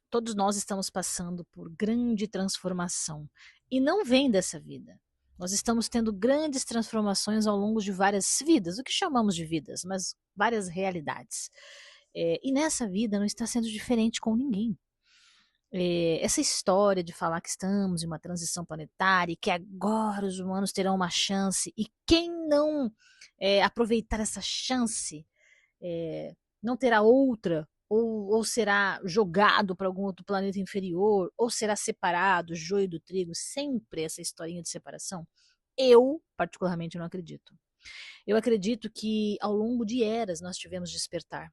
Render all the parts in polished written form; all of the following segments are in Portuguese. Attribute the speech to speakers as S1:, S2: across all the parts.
S1: Todos nós estamos passando por grande transformação e não vem dessa vida. Nós estamos tendo grandes transformações ao longo de várias vidas, o que chamamos de vidas, mas várias realidades. E nessa vida não está sendo diferente com ninguém. Essa história de falar que estamos em uma transição planetária e que agora os humanos terão uma chance e quem não aproveitar essa chance não terá outra, ou será jogado para algum outro planeta inferior, ou será separado, joio do trigo, sempre essa historinha de separação. Eu, particularmente, não acredito. Eu acredito que ao longo de eras nós tivemos despertar.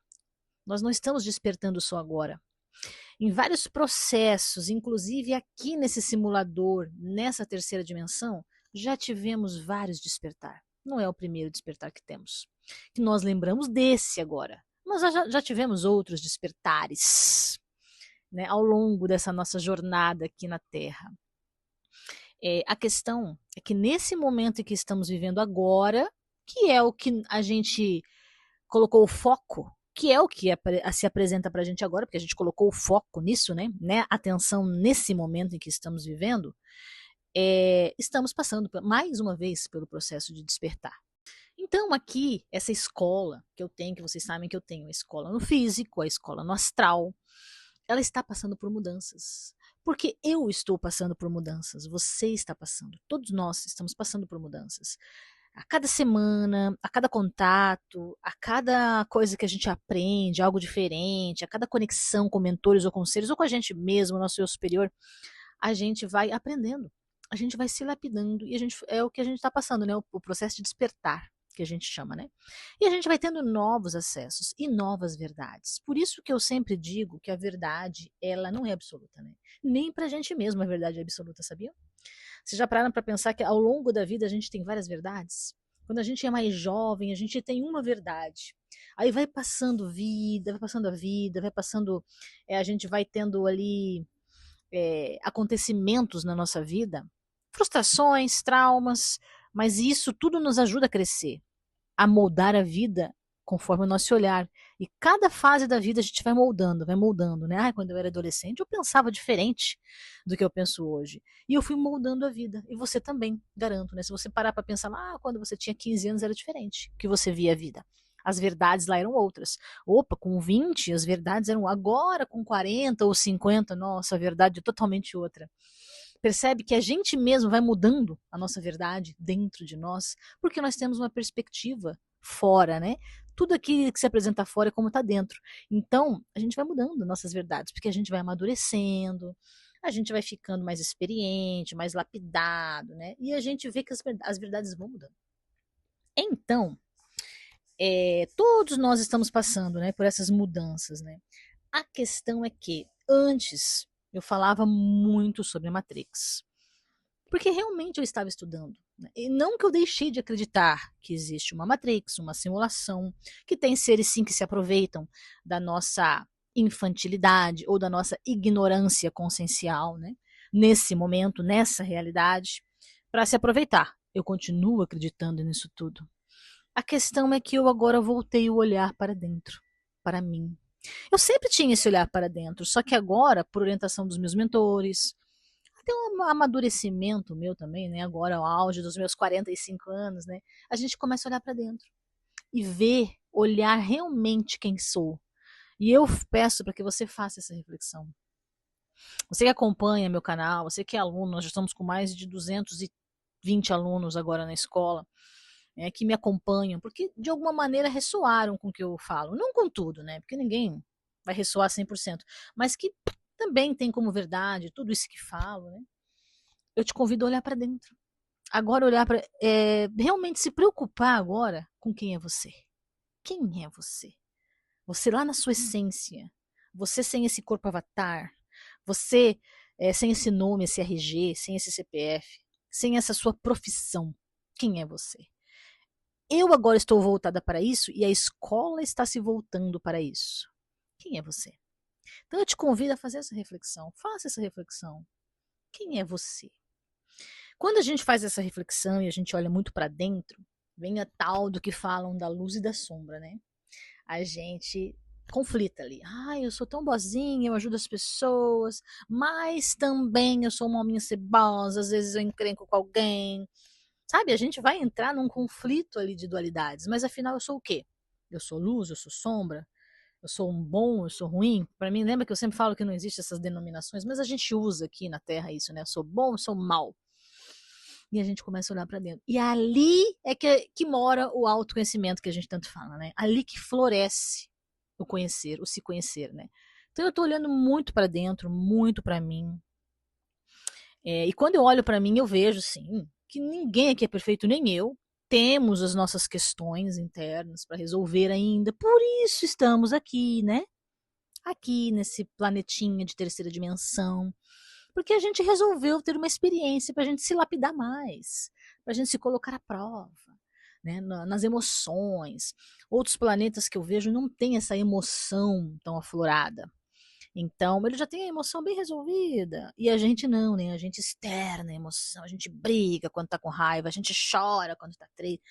S1: Nós não estamos despertando só agora. Em vários processos, inclusive aqui nesse simulador, nessa terceira dimensão, já tivemos vários despertar. Não é o primeiro despertar que temos. Que nós lembramos desse agora. Mas já tivemos outros despertares, né, ao longo dessa nossa jornada aqui na Terra. A questão é que nesse momento em que estamos vivendo agora, que é o que a gente colocou o foco, que é o que se apresenta para a gente agora, porque a gente colocou o foco nisso, né? Atenção nesse momento em que estamos vivendo, estamos passando mais uma vez pelo processo de despertar. Então, aqui, essa escola que eu tenho, que vocês sabem que eu tenho, a escola no físico, a escola no astral, ela está passando por mudanças. Porque eu estou passando por mudanças, você está passando, todos nós estamos passando por mudanças. A cada semana, a cada contato, a cada coisa que a gente aprende, algo diferente, a cada conexão com mentores ou conselhos, ou com a gente mesmo, nosso eu superior, a gente vai aprendendo, a gente vai se lapidando, e é o que a gente está passando, né? O processo de despertar, que a gente chama, né? E a gente vai tendo novos acessos e novas verdades. Por isso que eu sempre digo que a verdade, ela não é absoluta, né? Nem pra gente mesmo a verdade é absoluta, sabia? Vocês já pararam para pensar que ao longo da vida a gente tem várias verdades? Quando a gente é mais jovem, a gente tem uma verdade. Aí vai passando vida, vai passando a vida, vai passando. A gente vai tendo ali acontecimentos na nossa vida, frustrações, traumas, mas isso tudo nos ajuda a crescer, a moldar a vida conforme o nosso olhar. E cada fase da vida a gente vai moldando, né? Quando eu era adolescente, eu pensava diferente do que eu penso hoje. E eu fui moldando a vida. E você também, garanto, né? Se você parar para pensar lá, quando você tinha 15 anos era diferente que você via a vida. As verdades lá eram outras. Opa, com 20 as verdades eram agora com 40 ou 50, nossa, a verdade é totalmente outra. Percebe que a gente mesmo vai mudando a nossa verdade dentro de nós, porque nós temos uma perspectiva fora, né? Tudo aqui que se apresenta fora é como está dentro. Então, a gente vai mudando nossas verdades, porque a gente vai amadurecendo, a gente vai ficando mais experiente, mais lapidado, né? E a gente vê que as verdades vão mudando. Então, todos nós estamos passando, né, por essas mudanças, né? A questão é que antes eu falava muito sobre a Matrix, porque realmente eu estava estudando. Né? E não que eu deixei de acreditar que existe uma Matrix, uma simulação, que tem seres sim que se aproveitam da nossa infantilidade ou da nossa ignorância consciencial, né? Nesse momento, nessa realidade, para se aproveitar. Eu continuo acreditando nisso tudo. A questão é que eu agora voltei o olhar para dentro, para mim. Eu sempre tinha esse olhar para dentro, só que agora, por orientação dos meus mentores, até um amadurecimento meu também, né? Agora, ao auge dos meus 45 anos, né? A gente começa a olhar para dentro e ver, olhar realmente quem sou. E eu peço para que você faça essa reflexão. Você que acompanha meu canal, você que é aluno, nós já estamos com mais de 220 alunos agora na escola, que me acompanham, porque de alguma maneira ressoaram com o que eu falo. Não com tudo, né? Porque ninguém vai ressoar 100%, mas que também tem como verdade tudo isso que falo, né? Eu te convido a olhar para dentro. Agora olhar para realmente se preocupar agora com quem é você. Quem é você? Você lá na sua essência. Você sem esse corpo avatar. Você sem esse nome, esse RG, sem esse CPF, sem essa sua profissão. Quem é você? Eu agora estou voltada para isso e a escola está se voltando para isso. Quem é você? Então eu te convido a fazer essa reflexão. Faça essa reflexão. Quem é você? Quando a gente faz essa reflexão e a gente olha muito para dentro, vem a tal do que falam da luz e da sombra, né? A gente conflita ali. Eu sou tão boazinha, eu ajudo as pessoas, mas também eu sou uma alminha cebosa, às vezes eu encrenco com alguém. Sabe, a gente vai entrar num conflito ali de dualidades, mas afinal eu sou o quê? Eu sou luz, eu sou sombra, eu sou um bom, eu sou ruim. Para mim, lembra que eu sempre falo que não existe essas denominações, mas a gente usa aqui na Terra isso, né? Eu sou bom, eu sou mal. E a gente começa a olhar para dentro. E ali é que mora o autoconhecimento que a gente tanto fala, né? Ali que floresce o conhecer, o se conhecer, né? Então eu tô olhando muito para dentro, muito para mim. E quando eu olho para mim, eu vejo, sim, que ninguém aqui é perfeito, nem eu. Temos as nossas questões internas para resolver ainda. Por isso estamos aqui, né? Aqui nesse planetinha de terceira dimensão. Porque a gente resolveu ter uma experiência para a gente se lapidar mais, para a gente se colocar à prova, né, nas emoções. Outros planetas que eu vejo não têm essa emoção tão aflorada. Então, ele já tem a emoção bem resolvida. E a gente não, né? A gente externa a emoção, a gente briga quando tá com raiva, a gente chora quando tá triste.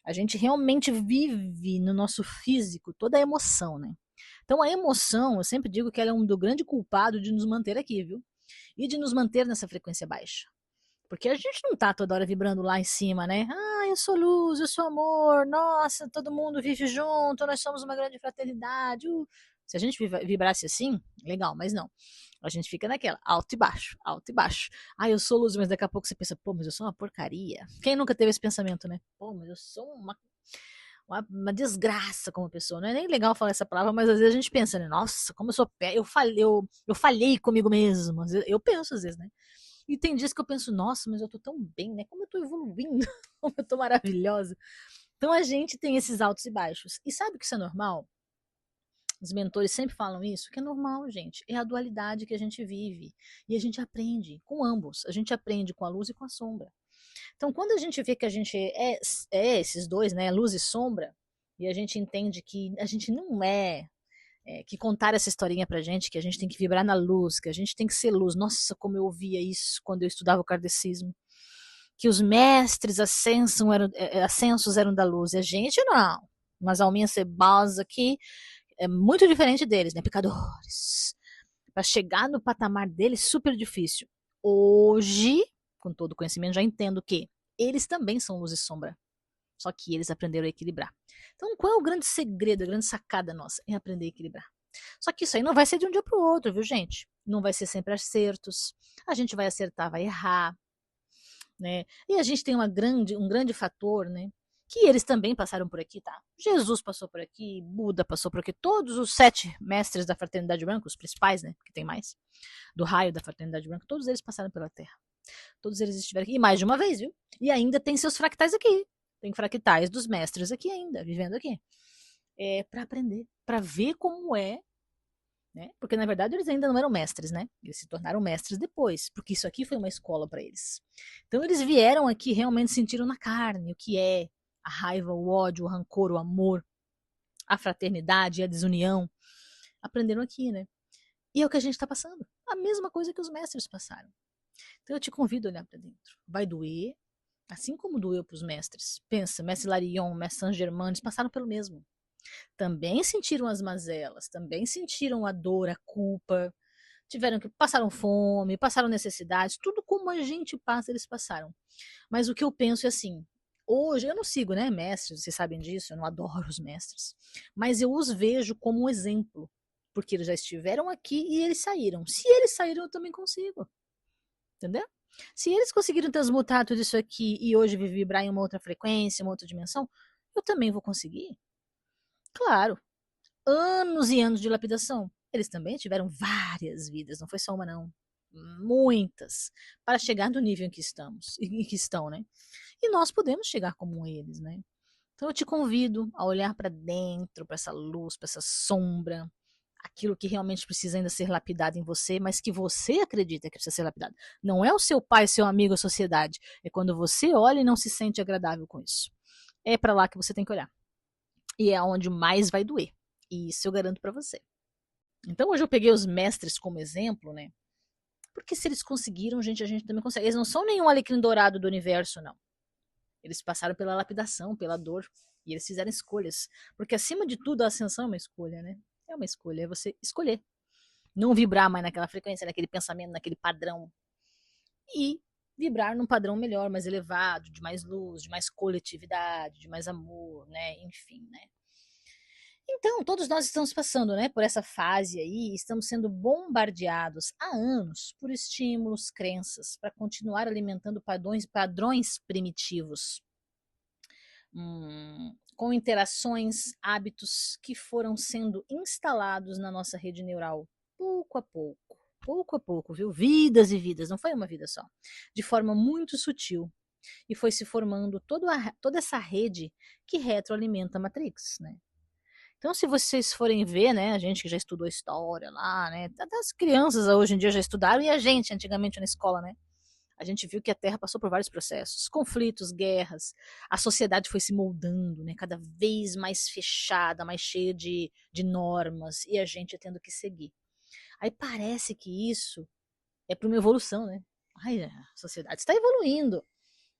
S1: A gente realmente vive no nosso físico toda a emoção, né? Então, a emoção, eu sempre digo que ela é um do grande culpado de nos manter aqui, viu? E de nos manter nessa frequência baixa. Porque a gente não tá toda hora vibrando lá em cima, né? Eu sou luz, eu sou amor, nossa, todo mundo vive junto, nós somos uma grande fraternidade. Se a gente vibrasse assim, legal, mas não. A gente fica naquela, alto e baixo, alto e baixo. Eu sou luz, mas daqui a pouco você pensa, pô, mas eu sou uma porcaria. Quem nunca teve esse pensamento, né? Pô, mas eu sou uma desgraça como pessoa. Não é nem legal falar essa palavra, mas às vezes a gente pensa, né? Nossa, como eu sou eu falhei comigo mesmo. Eu penso às vezes, né? E tem dias que eu penso, nossa, mas eu tô tão bem, né? Como eu tô evoluindo, como eu tô maravilhosa. Então a gente tem esses altos e baixos. E sabe que isso é normal? Os mentores sempre falam isso, que é normal, gente. É a dualidade que a gente vive. E a gente aprende com ambos. A gente aprende com a luz e com a sombra. Então, quando a gente vê que a gente é esses dois, né? Luz e sombra, e a gente entende que a gente não que contaram essa historinha pra gente, que a gente tem que vibrar na luz, que a gente tem que ser luz. Nossa, como eu ouvia isso quando eu estudava o kardecismo. Que os mestres ascensos eram da luz, e a gente não. Umas alminhas cebosas aqui, é muito diferente deles, né? Pecadores. Para chegar no patamar deles, super difícil. Hoje, com todo o conhecimento, já entendo que eles também são luz e sombra. Só que eles aprenderam a equilibrar. Então, qual é o grande segredo, a grande sacada nossa? É aprender a equilibrar. Só que isso aí não vai ser de um dia para o outro, viu, gente? Não vai ser sempre acertos. A gente vai acertar, vai errar, né? E a gente tem um grande fator, né? Que eles também passaram por aqui, tá? Jesus passou por aqui, Buda passou por aqui, todos os 7 mestres da Fraternidade Branca, os principais, né? Que tem mais, do raio da Fraternidade Branca, todos eles passaram pela Terra. Todos eles estiveram aqui, e mais de uma vez, viu? E ainda tem seus fractais aqui. Tem fractais dos mestres aqui ainda, vivendo aqui. Para aprender, para ver como é, né? Porque na verdade eles ainda não eram mestres, né? Eles se tornaram mestres depois, porque isso aqui foi uma escola para eles. Então eles vieram aqui, realmente sentiram na carne o que é a raiva, o ódio, o rancor, o amor, a fraternidade, a desunião. Aprenderam aqui, né? E é o que a gente está passando. A mesma coisa que os mestres passaram. Então eu te convido a olhar para dentro. Vai doer, assim como doeu para os mestres. Pensa, mestre Larion, mestre Saint Germain, eles passaram pelo mesmo. Também sentiram as mazelas, também sentiram a dor, a culpa, tiveram que passaram fome, passaram necessidades, tudo como a gente passa, eles passaram. Mas o que eu penso é assim, hoje eu não sigo, né, mestres, vocês sabem disso, eu não adoro os mestres, mas eu os vejo como um exemplo, porque eles já estiveram aqui e eles saíram. Se eles saíram, eu também consigo. Entendeu? Se eles conseguiram transmutar tudo isso aqui e hoje vibrar em uma outra frequência, uma outra dimensão, eu também vou conseguir. Claro, anos e anos de lapidação. Eles também tiveram várias vidas, não foi só uma, não. Muitas, para chegar no nível em que estamos, em que estão, né? E nós podemos chegar como eles, né? Então eu te convido a olhar para dentro, para essa luz, para essa sombra, aquilo que realmente precisa ainda ser lapidado em você, mas que você acredita que precisa ser lapidado. Não é o seu pai, seu amigo, a sociedade. É quando você olha e não se sente agradável com isso. É para lá que você tem que olhar. E é onde mais vai doer. E isso eu garanto para você. Então hoje eu peguei os mestres como exemplo, né? Porque se eles conseguiram, gente, a gente também consegue. Eles não são nenhum alecrim dourado do universo, não. Eles passaram pela lapidação, pela dor. E eles fizeram escolhas. Porque acima de tudo, a ascensão é uma escolha, né? É uma escolha, é você escolher. Não vibrar mais naquela frequência, naquele pensamento, naquele padrão. E vibrar num padrão melhor, mais elevado, de mais luz, de mais coletividade, de mais amor, né? Enfim, né? Então, todos nós estamos passando, né, por essa fase aí, estamos sendo bombardeados há anos por estímulos, crenças, para continuar alimentando padrões primitivos, com interações, hábitos que foram sendo instalados na nossa rede neural, pouco a pouco, viu? Vidas e vidas, não foi uma vida só, de forma muito sutil. E foi se formando toda essa rede que retroalimenta a Matrix, né? Então, se vocês forem ver, né, a gente que já estudou história lá, né, até as crianças hoje em dia já estudaram, e a gente antigamente na escola, né, a gente viu que a Terra passou por vários processos, conflitos, guerras, a sociedade foi se moldando, né, cada vez mais fechada, mais cheia de normas, e a gente tendo que seguir. Aí parece que isso é para uma evolução, né? Ai, a sociedade está evoluindo.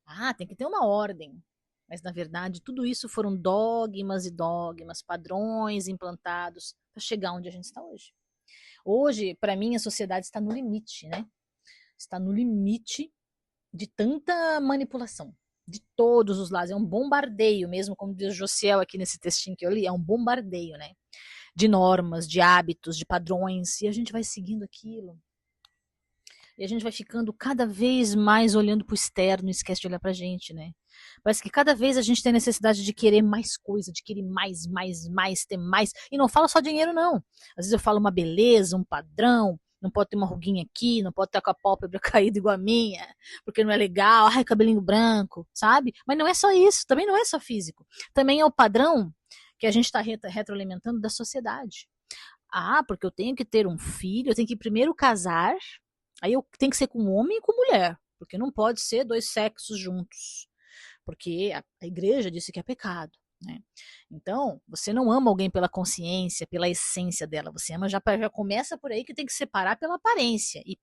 S1: Ah, tem que ter uma ordem. Mas, na verdade, tudo isso foram dogmas e dogmas, padrões implantados para chegar onde a gente está hoje. Hoje, para mim, a sociedade está no limite, né? Está no limite de tanta manipulação, de todos os lados. É um bombardeio mesmo, como diz o Josiel aqui nesse textinho que eu li, é um bombardeio, né? De normas, de hábitos, de padrões, e a gente vai seguindo aquilo. E a gente vai ficando cada vez mais olhando para o externo e esquece de olhar para a gente, né? Parece que cada vez a gente tem necessidade de querer mais coisa, de querer mais, ter mais. E não falo só dinheiro, não. Às vezes eu falo uma beleza, um padrão. Não pode ter uma ruguinha aqui, não pode estar com a pálpebra caída igual a minha, porque não é legal. Ai, cabelinho branco, sabe? Mas não é só isso, também não é só físico. Também é o padrão que a gente está retroalimentando da sociedade. Ah, porque eu tenho que ter um filho, eu tenho que primeiro casar. Aí eu tenho que ser com homem e com mulher, porque não pode ser dois sexos juntos, porque a igreja disse que é pecado, né? Então, você não ama alguém pela consciência, pela essência dela, você ama já começa por aí que tem que separar pela aparência e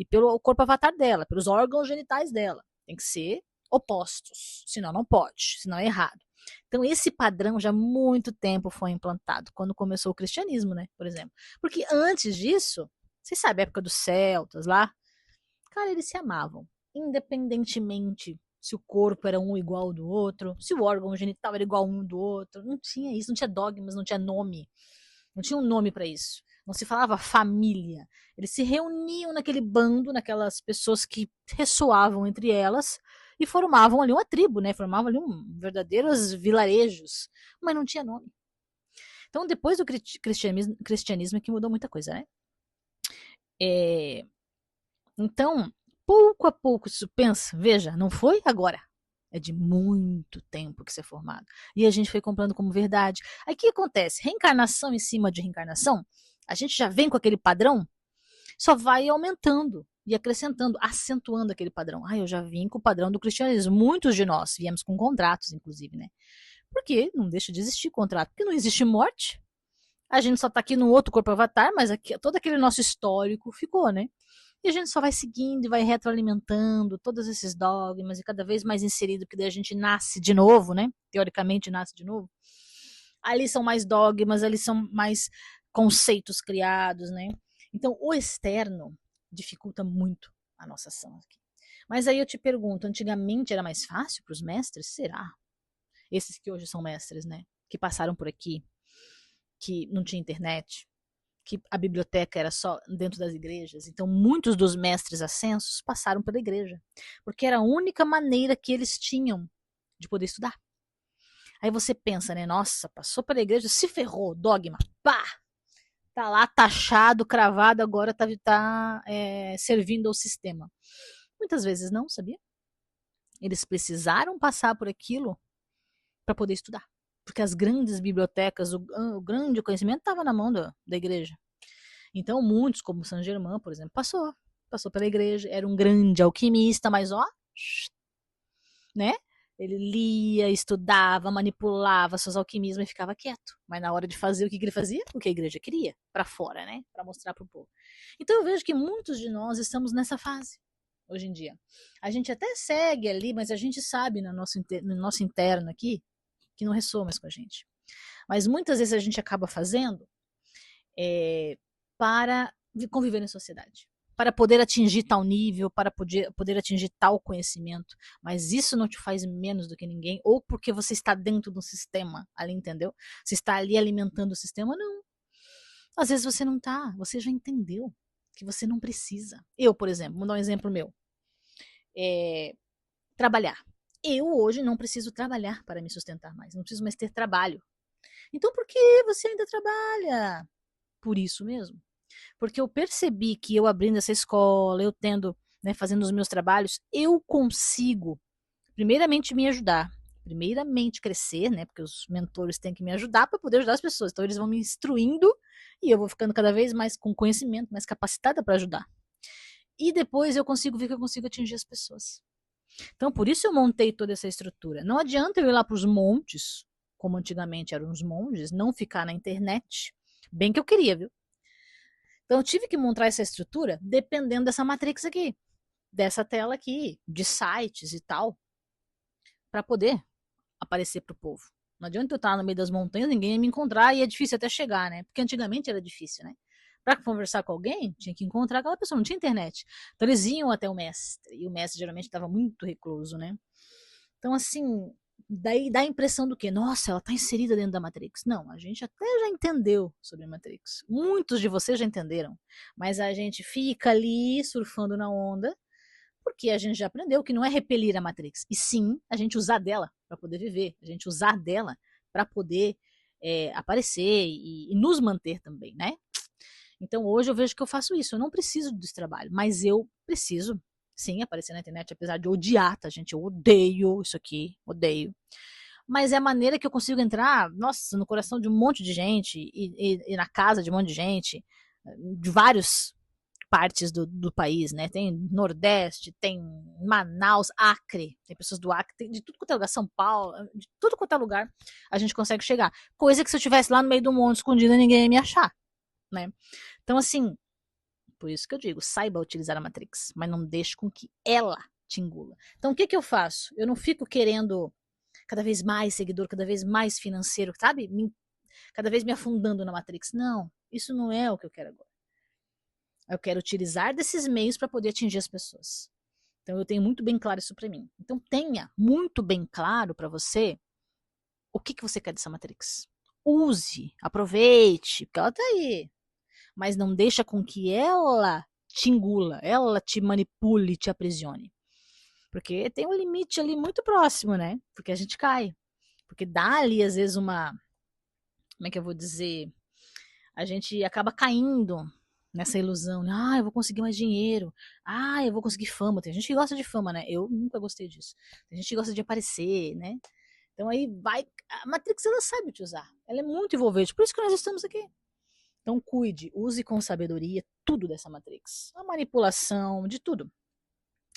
S1: pelo corpo avatar dela, pelos órgãos genitais dela. Tem que ser opostos, senão não pode, senão é errado. Então, esse padrão já há muito tempo foi implantado, quando começou o cristianismo, né, por exemplo. Porque antes disso, vocês sabem a época dos celtas lá? Cara, eles se amavam. Independentemente se o corpo era um igual ao do outro, se o órgão genital era igual um do outro. Não tinha isso, não tinha dogmas, não tinha nome. Não tinha um nome para isso. Não se falava família. Eles se reuniam naquele bando, naquelas pessoas que ressoavam entre elas e formavam ali uma tribo, né? Formavam ali verdadeiros vilarejos, mas não tinha nome. Então, depois do cristianismo é que mudou muita coisa, né? É, então, pouco a pouco, isso pensa, veja, não foi agora. É de muito tempo que isso é formado. E a gente foi comprando como verdade. Aí o que acontece? Reencarnação em cima de reencarnação, a gente já vem com aquele padrão, só vai aumentando e acrescentando, acentuando aquele padrão. Ah, eu já vim com o padrão do cristianismo. Muitos de nós viemos com contratos, inclusive, né? Porque não deixa de existir contrato. Porque não existe morte. A gente só tá aqui num outro corpo avatar, mas aqui, todo aquele nosso histórico ficou, né? E a gente só vai seguindo e vai retroalimentando todos esses dogmas e cada vez mais inserido, porque daí a gente nasce de novo, né? Teoricamente nasce de novo. Ali são mais dogmas, ali são mais conceitos criados, né? Então, o externo dificulta muito a nossa ação aqui. Mas aí eu te pergunto, antigamente era mais fácil para os mestres? Será? Esses que hoje são mestres, né? Que passaram por aqui, que não tinha internet, que a biblioteca era só dentro das igrejas. Então, muitos dos mestres ascensos passaram pela igreja, porque era a única maneira que eles tinham de poder estudar. Aí você pensa, né? Nossa, passou pela igreja, se ferrou, dogma, pá! Tá lá taxado, cravado, agora tá servindo ao sistema. Muitas vezes não, sabia? Eles precisaram passar por aquilo para poder estudar. Porque as grandes bibliotecas, o grande conhecimento estava na mão da igreja. Então, muitos, como Saint Germain, por exemplo, passou pela igreja, era um grande alquimista, mas ó, né? Ele lia, estudava, manipulava seus alquimismos e ficava quieto. Mas na hora de fazer, o que ele fazia? O que a igreja queria, para fora, né? Para mostrar para o povo. Então eu vejo que muitos de nós estamos nessa fase hoje em dia. A gente até segue ali, mas a gente sabe no nosso interno aqui que não ressoa mais com a gente. Mas muitas vezes a gente acaba fazendo para conviver em sociedade, para poder atingir tal nível, para poder atingir tal conhecimento. Mas isso não te faz menos do que ninguém, ou porque você está dentro do sistema ali, entendeu? Você está ali alimentando o sistema, não. Às vezes você não tá, você já entendeu que você não precisa. Eu, por exemplo, vou dar um exemplo meu. É, trabalhar. Eu hoje não preciso trabalhar para me sustentar mais, não preciso mais ter trabalho. Então por que você ainda trabalha? Por isso mesmo. Porque eu percebi que eu abrindo essa escola, eu tendo, né, fazendo os meus trabalhos, eu consigo, primeiramente, me ajudar, primeiramente crescer, né, porque os mentores têm que me ajudar para poder ajudar as pessoas. Então eles vão me instruindo e eu vou ficando cada vez mais com conhecimento, mais capacitada para ajudar. E depois eu consigo ver que eu consigo atingir as pessoas. Então por isso eu montei toda essa estrutura. Não adianta eu ir lá para os montes, como antigamente eram os monges, não ficar na internet, bem que eu queria, viu? Então eu tive que montar essa estrutura dependendo dessa matrix aqui, dessa tela aqui, de sites e tal, para poder aparecer para o povo. Não adianta eu estar no meio das montanhas, ninguém ia me encontrar e é difícil até chegar, né? Porque antigamente era difícil, né? Para conversar com alguém, tinha que encontrar aquela pessoa, não tinha internet. Então eles iam até o mestre, e o mestre geralmente estava muito recluso, né? Então, assim, daí dá a impressão do que? Nossa, ela está inserida dentro da Matrix. Não, a gente até já entendeu sobre a Matrix. Muitos de vocês já entenderam. Mas a gente fica ali surfando na onda, porque a gente já aprendeu que não é repelir a Matrix, e sim a gente usar dela para poder viver, a gente usar dela para poder aparecer e nos manter também, né? Então hoje eu vejo que eu faço isso. Eu não preciso desse trabalho, mas eu preciso, sim, aparecer na internet, apesar de odiar, tá, gente? Eu odeio isso aqui, odeio. Mas é a maneira que eu consigo entrar, nossa, no coração de um monte de gente e na casa de um monte de gente, de vários partes do país, né? Tem Nordeste, tem Manaus, Acre, tem pessoas do Acre, tem de tudo quanto é lugar, São Paulo, de tudo quanto é lugar a gente consegue chegar. Coisa que se eu estivesse lá no meio do monte escondida, ninguém ia me achar, né? Então, assim, por isso que eu digo, saiba utilizar a Matrix, mas não deixe com que ela te engula. Então, o que que eu faço? Eu não fico querendo cada vez mais seguidor, cada vez mais financeiro, sabe? Cada vez me afundando na Matrix. Não, isso não é o que eu quero agora. Eu quero utilizar desses meios para poder atingir as pessoas. Então, eu tenho muito bem claro isso para mim. Então, tenha muito bem claro para você o que, que você quer dessa Matrix. Use, aproveite, porque ela tá aí. Mas não deixa com que ela te engula, ela te manipule, te aprisione. Porque tem um limite ali muito próximo, né? Porque a gente cai. Porque dá ali, às vezes, uma. Como é que eu vou dizer? A gente acaba caindo nessa ilusão. Ah, eu vou conseguir mais dinheiro. Ah, eu vou conseguir fama. Tem gente que gosta de fama, né? Eu nunca gostei disso. Tem gente que gosta de aparecer, né? Então aí vai. A Matrix, ela sabe te usar. Ela é muito envolvente. Por isso que nós estamos aqui. Então cuide, use com sabedoria tudo dessa Matrix. A manipulação, de tudo.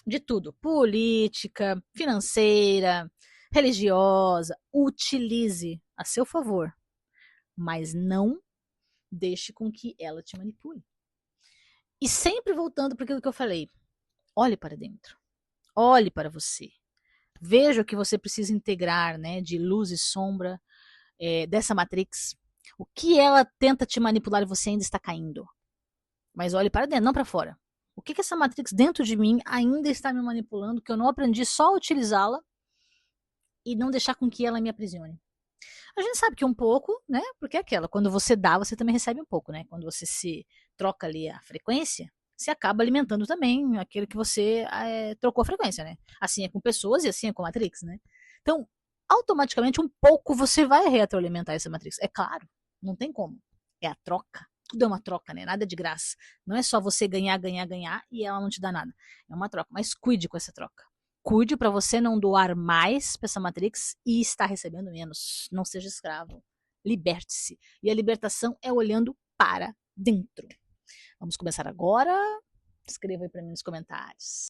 S1: De tudo. Política, financeira, religiosa. Utilize a seu favor. Mas não deixe com que ela te manipule. E sempre voltando para aquilo que eu falei. Olhe para dentro. Olhe para você. Veja o que você precisa integrar, né, de luz e sombra dessa Matrix. O que ela tenta te manipular e você ainda está caindo. Mas olhe para dentro, não para fora. O que, que essa Matrix dentro de mim ainda está me manipulando, que eu não aprendi só a utilizá-la e não deixar com que ela me aprisione. A gente sabe que um pouco, né? Porque é aquela, quando você dá, você também recebe um pouco, né? Quando você se troca ali a frequência, você acaba alimentando também aquilo que você trocou a frequência, né? Assim é com pessoas e assim é com a Matrix, né? Então, automaticamente, um pouco você vai retroalimentar essa Matrix. É claro, não tem como. É a troca. Tudo é uma troca, né? Nada de graça. Não é só você ganhar, ganhar, ganhar e ela não te dá nada. É uma troca. Mas cuide com essa troca. Cuide para você não doar mais para essa Matrix e estar recebendo menos. Não seja escravo. Liberte-se. E a libertação é olhando para dentro. Vamos começar agora? Escreva aí para mim nos comentários.